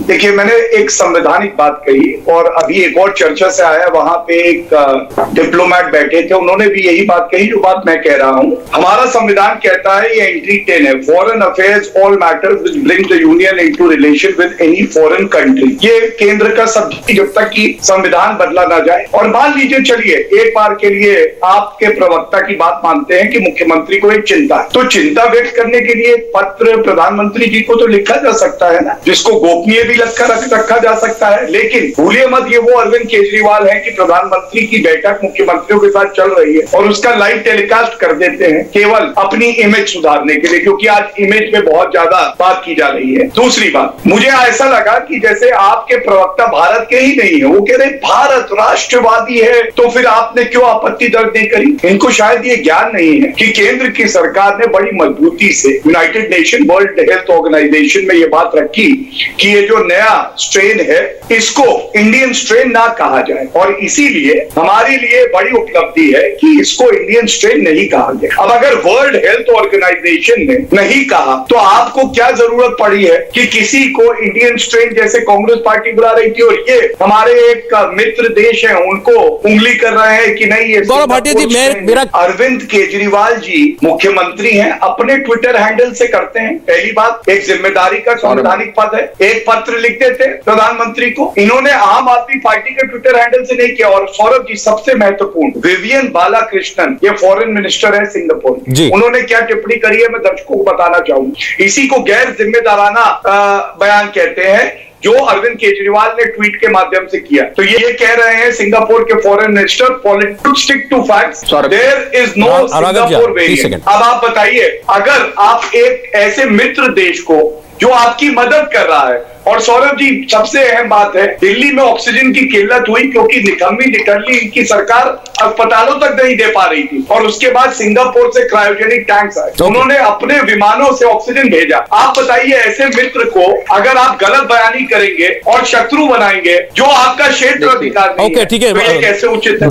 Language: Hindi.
देखिए, मैंने एक संवैधानिक बात कही और अभी एक और चर्चा से आया, वहां पे एक डिप्लोमेट बैठे थे, उन्होंने भी यही बात कही जो बात मैं कह रहा हूं। हमारा संविधान कहता है, ये एंट्री 10 है, foreign affairs all matters which bring the union into relation with any foreign country. ये केंद्र का सब्जेक्ट, जब तक कि संविधान बदला ना जाए। और मान लीजिए, चलिए एक बार के लिए आपके प्रवक्ता की बात मानते हैं कि मुख्यमंत्री को एक चिंता है, तो चिंता व्यक्त करने के लिए पत्र प्रधानमंत्री जी को तो लिखा जा सकता है ना, जिसको गोपनीय भी रखा जा सकता है। लेकिन भूलिए मत, ये वो अरविंद केजरीवाल है कि प्रधानमंत्री की बैठक मुख्यमंत्रियों के साथ चल रही है और उसका लाइव टेलीकास्ट कर देते हैं, केवल अपनी इमेज सुधारने के लिए, क्योंकि आज इमेज पे बहुत ज्यादा बात की जा रही है। दूसरी बात, मुझे ऐसा लगा कि जैसे आपके प्रवक्ता भारत के ही नहीं है, वो कह रहे भारत राष्ट्रवादी है, तो फिर आपने क्यों आपत्ति दर्ज नहीं करी? इनको शायद ये ज्ञान नहीं है कि केंद्र की सरकार ने बड़ी मजबूती से United Nation World Health Organization में ये बात रखी कि ये जो नया स्ट्रेन है, इसको इंडियन स्ट्रेन ना कहा जाए, और इसीलिए हमारे लिए बड़ी उपलब्धि है कि इसको इंडियन स्ट्रेन नहीं कहा गया। अब अगर वर्ल्ड हेल्थ ऑर्गेनाइजेशन ने नहीं कहा, तो आपको क्या जरूरत पड़ी है कि किसी को इंडियन स्ट्रेन, जैसे कांग्रेस पार्टी बुला रही थी, और ये हमारे एक मित्र देश है, उनको उंगली कर रहे हैं कि नहीं ये गौरव भाटिया जी, मेरा अरविंद केजरीवाल जी मुख्यमंत्री हैं, अपने ट्विटर हैंडल से करते हैं। पहली बात, एक जिम्मेदारी का संवैधानिक पद है, एक पत्र लिख देते प्रधानमंत्री को। इन्होंने आम आदमी पार्टी के ट्विटर हैंडल से नहीं किया। और सौरभ जी, सबसे महत्वपूर्ण, विवियन बालाकृष्णन, ये फॉरेन मिनिस्टर है सिंगापुर, उन्होंने क्या टिप्पणी करी है मैं दर्शकों को बताना चाहूंगा। इसी को गैर जिम्मेदाराना बयान कहते हैं, जो अरविंद केजरीवाल ने ट्वीट के माध्यम से किया। तो ये कह रहे हैं सिंगापुर के foreign minister, politics stick to facts, there is no Singapore variant. अब आप बताइए, अगर आप एक ऐसे मित्र देश को जो आपकी मदद कर रहा है, और सौरभ जी सबसे अहम बात है, दिल्ली में ऑक्सीजन की किल्लत हुई क्योंकि निकम्मी इनकी सरकार अस्पतालों तक नहीं दे पा रही थी, और उसके बाद सिंगापुर से क्रायोजेनिक टैंक्स आए, उन्होंने अपने विमानों से ऑक्सीजन भेजा। आप बताइए, ऐसे मित्र को अगर आप गलत बयानी करेंगे और शत्रु बनाएंगे, जो आपका क्षेत्र अधिकार नहीं है, तो ये कैसे उचित है?